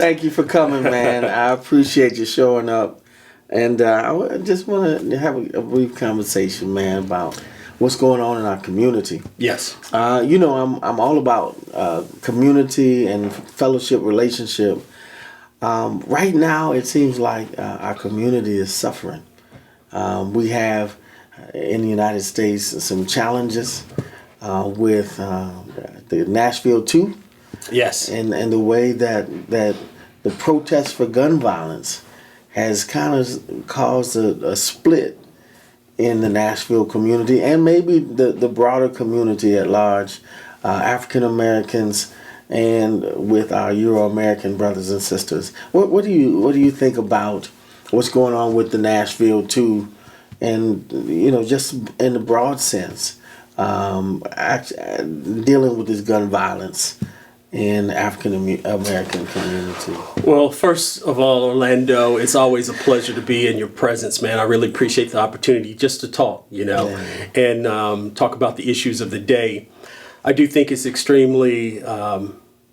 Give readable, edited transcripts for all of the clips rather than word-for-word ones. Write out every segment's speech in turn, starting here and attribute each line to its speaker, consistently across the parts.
Speaker 1: Thank you for coming, man. I appreciate you showing up. And just want to have a brief conversation, man, about what's going on in our community.
Speaker 2: Yes.
Speaker 1: I'm all about community and fellowship relationship. Right now, it seems like our community is suffering. We have in the United States some challenges with the Nashville 2.
Speaker 2: Yes.
Speaker 1: And the way that the protest for gun violence has kind of caused a split in the Nashville community and maybe the broader community at large, African Americans and with our Euro-American brothers and sisters. What do you think about what's going on with the Nashville 2 and, just in the broad sense, dealing with this gun violence in the African American community?
Speaker 2: Well, first of all, Orlando, it's always a pleasure to be in your presence, man. I really appreciate the opportunity just to talk, and talk about the issues of the day. I do think it's extremely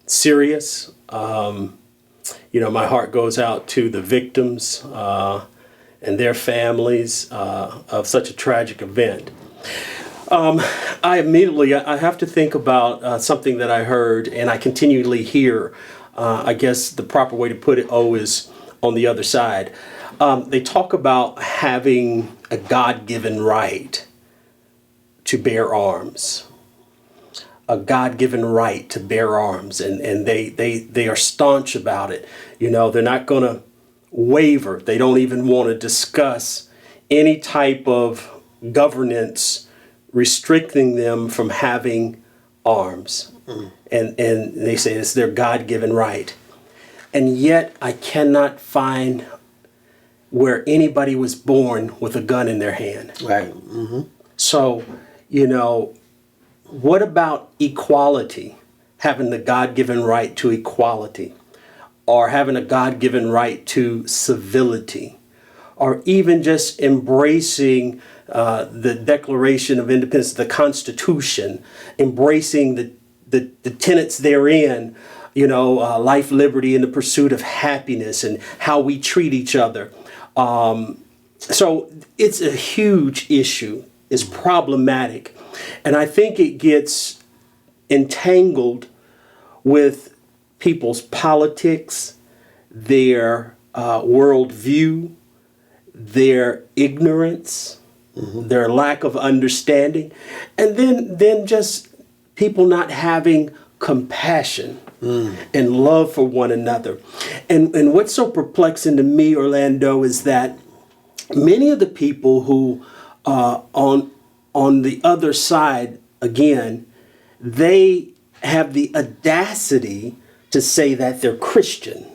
Speaker 2: serious. My heart goes out to the victims and their families of such a tragic event. I have to think about something that I heard and I continually hear. I guess the proper way to put it, is on the other side. They talk about having a God-given right to bear arms. A God-given right to bear arms. And they are staunch about it. They're not going to waver. They don't even want to discuss any type of governance restricting them from having arms. And they say it's their God-given right. And yet I cannot find where anybody was born with a gun in their hand.
Speaker 1: Right. Mm-hmm.
Speaker 2: So, what about equality? Having the God-given right to equality, or having a God-given right to civility, or even just embracing the Declaration of Independence, the Constitution, embracing the tenets therein, life, liberty, and the pursuit of happiness, and how we treat each other. So it's a huge issue. It's problematic. And I think it gets entangled with people's politics, their worldview, their ignorance, their lack of understanding, and then just people not having compassion and love for one another. And what's so perplexing to me, Orlando, is that many of the people who on the other side, again, they have the audacity to say that they're Christian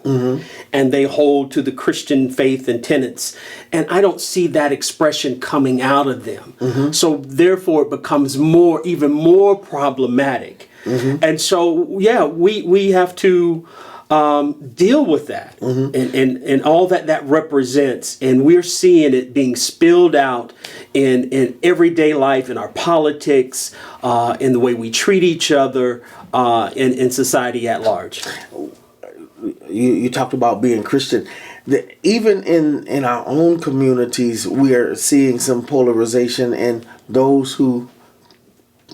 Speaker 2: and they hold to the Christian faith and tenets. And I don't see that expression coming out of them. So therefore it becomes even more problematic. And so, we have to deal with that and all that represents. And we're seeing it being spilled out in everyday life, in our politics, in the way we treat each other, in society at large.
Speaker 1: You talked about being Christian. Even in our own communities, we are seeing some polarization in those who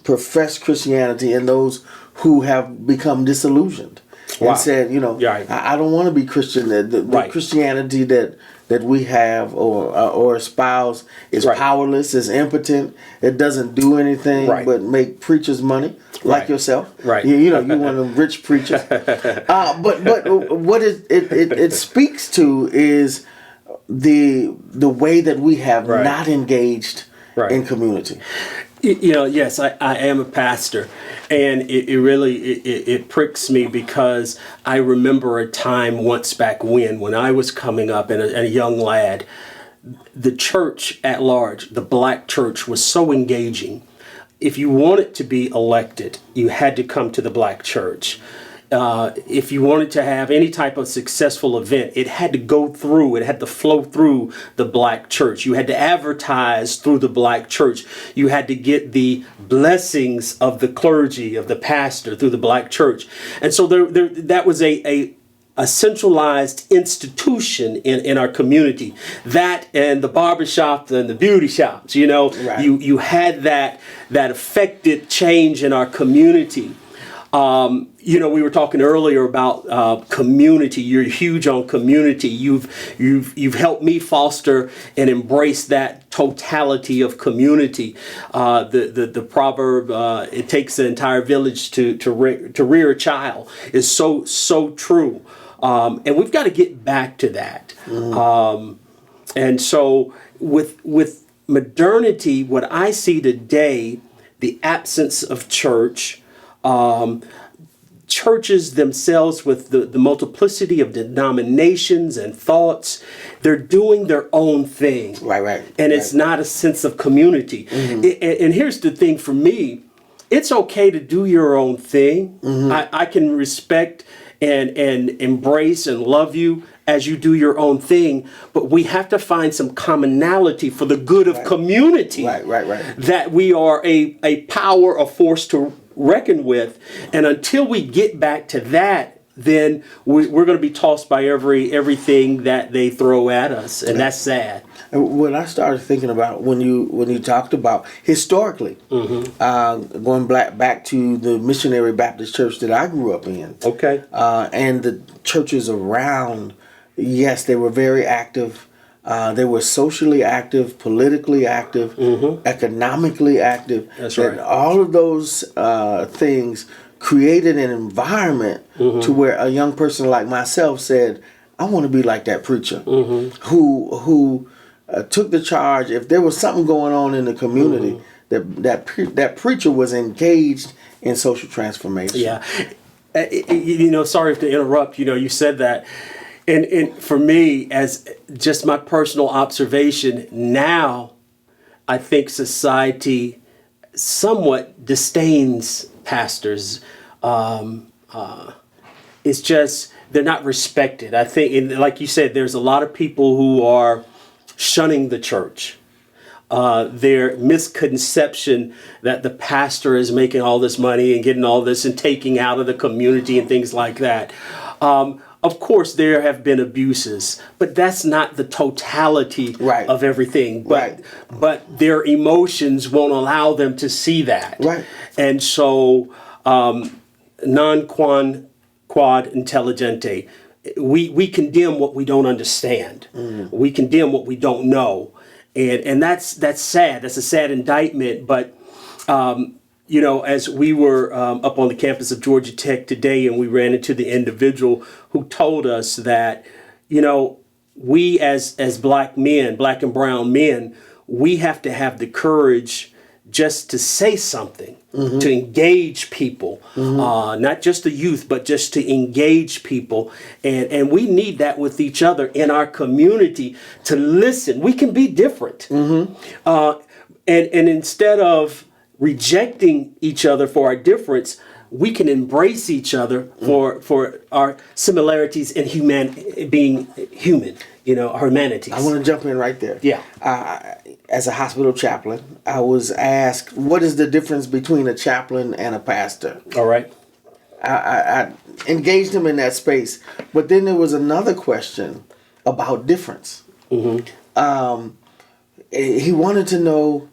Speaker 1: profess Christianity and those who have become disillusioned.
Speaker 2: Wow.
Speaker 1: And said, I don't want to be Christian. The Christianity that we have or espouse is powerless, is impotent. It doesn't do anything but make preachers money, like yourself.
Speaker 2: Right.
Speaker 1: You're one of them rich preachers. But what it speaks to is the way that we have not engaged in community.
Speaker 2: Yes, I am a pastor, and it really pricks me because I remember a time once back when I was coming up and a young lad, the church at large, the black church, was so engaging. If you wanted to be elected, you had to come to the black church. If you wanted to have any type of successful event, it had to flow through the black church. You had to advertise through the black church. You had to get the blessings of the clergy, of the pastor, through the black church. And so that was a a centralized institution in our community. That and the barbershop and the beauty shops,
Speaker 1: Right.
Speaker 2: you had that affected change in our community. We were talking earlier about community. You're huge on community. You've helped me foster and embrace that totality of community. The proverb, "It takes the entire village to rear a child," is so true. And we've got to get back to that. And so with modernity, what I see today, the absence of church. Churches themselves, with the multiplicity of denominations and thoughts, they're doing their own thing.
Speaker 1: Right.
Speaker 2: And it's not a sense of community. And here's the thing for me, it's okay to do your own thing. I can respect and embrace and love you as you do your own thing, but we have to find some commonality for the good of community.
Speaker 1: Right.
Speaker 2: That we are a power, a force to reckon with, and until we get back to that, then we're going to be tossed by everything that they throw at us, and that's sad.
Speaker 1: And what I started thinking about when you talked about historically, going back to the missionary Baptist church that I grew up in, and the churches around, yes, they were very active. They were socially active, politically active, economically active.
Speaker 2: That's right.
Speaker 1: And all of those things created an environment to where a young person like myself said, "I want to be like that preacher who took the charge. If there was something going on in the community, that preacher was engaged in social transformation."
Speaker 2: Yeah, sorry to interrupt. You said that. And for me, as just my personal observation, now I think society somewhat disdains pastors. It's just, they're not respected. I think, and like you said, there's a lot of people who are shunning the church. Their misconception that the pastor is making all this money and getting all this and taking out of the community and things like that. Of course, there have been abuses, but that's not the totality of everything. But their emotions won't allow them to see that.
Speaker 1: Right.
Speaker 2: And so, non quod intelligente, we condemn what we don't understand. We condemn what we don't know. And that's sad. That's a sad indictment. But, as we were up on the campus of Georgia Tech today, and we ran into the individual who told us that, we as black men, black and brown men, we have to have the courage just to say something, to engage people, not just the youth, but just to engage people. And we need that with each other in our community, to listen. We can be different. And instead of rejecting each other for our difference, we can embrace each other for our similarities in being human, our humanities.
Speaker 1: I want to jump in right there.
Speaker 2: Yeah.
Speaker 1: As a hospital chaplain, I was asked, what is the difference between a chaplain and a pastor?
Speaker 2: All right.
Speaker 1: I engaged him in that space. But then there was another question about difference. He wanted to know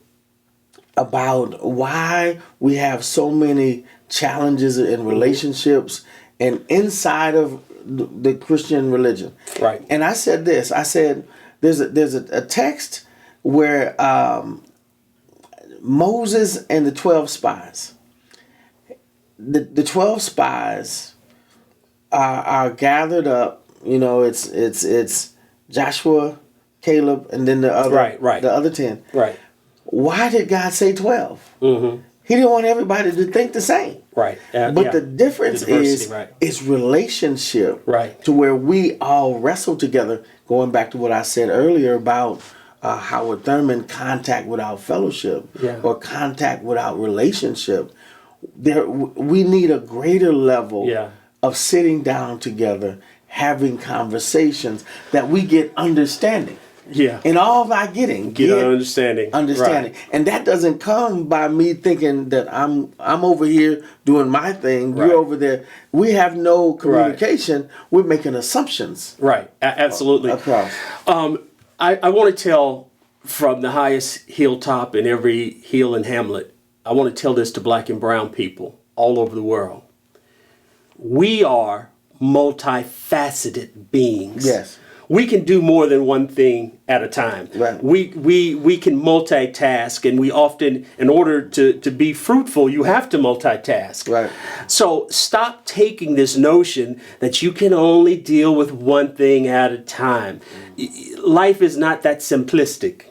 Speaker 1: about why we have so many challenges in relationships and inside of the Christian religion.
Speaker 2: Right.
Speaker 1: And I said this. I said there's a text where Moses and the 12 spies. The 12 spies are gathered up. It's Joshua, Caleb, and then the other 10.
Speaker 2: Right.
Speaker 1: Why did God say 12? He didn't want everybody to think the same.
Speaker 2: Right.
Speaker 1: But the difference is relationship.
Speaker 2: Right.
Speaker 1: To where we all wrestle together. Going back to what I said earlier about Howard Thurman, contact without fellowship or contact without relationship. We need a greater level of sitting down together, having conversations that we get understanding.
Speaker 2: Yeah.
Speaker 1: In all thy getting,
Speaker 2: Get understanding.
Speaker 1: understanding.
Speaker 2: Right.
Speaker 1: And that doesn't come by me thinking that I'm over here doing my thing,
Speaker 2: Right.
Speaker 1: you're over there. We have no communication. We're making assumptions.
Speaker 2: Right. Absolutely.
Speaker 1: Across.
Speaker 2: I want to tell from the highest hilltop in every hill and hamlet, I want to tell this to black and brown people all over the world. We are multifaceted beings.
Speaker 1: Yes.
Speaker 2: We can do more than one thing at a time.
Speaker 1: Right.
Speaker 2: We can multitask, and we often, in order to be fruitful, you have to multitask.
Speaker 1: Right.
Speaker 2: So stop taking this notion that you can only deal with one thing at a time. Life is not that simplistic.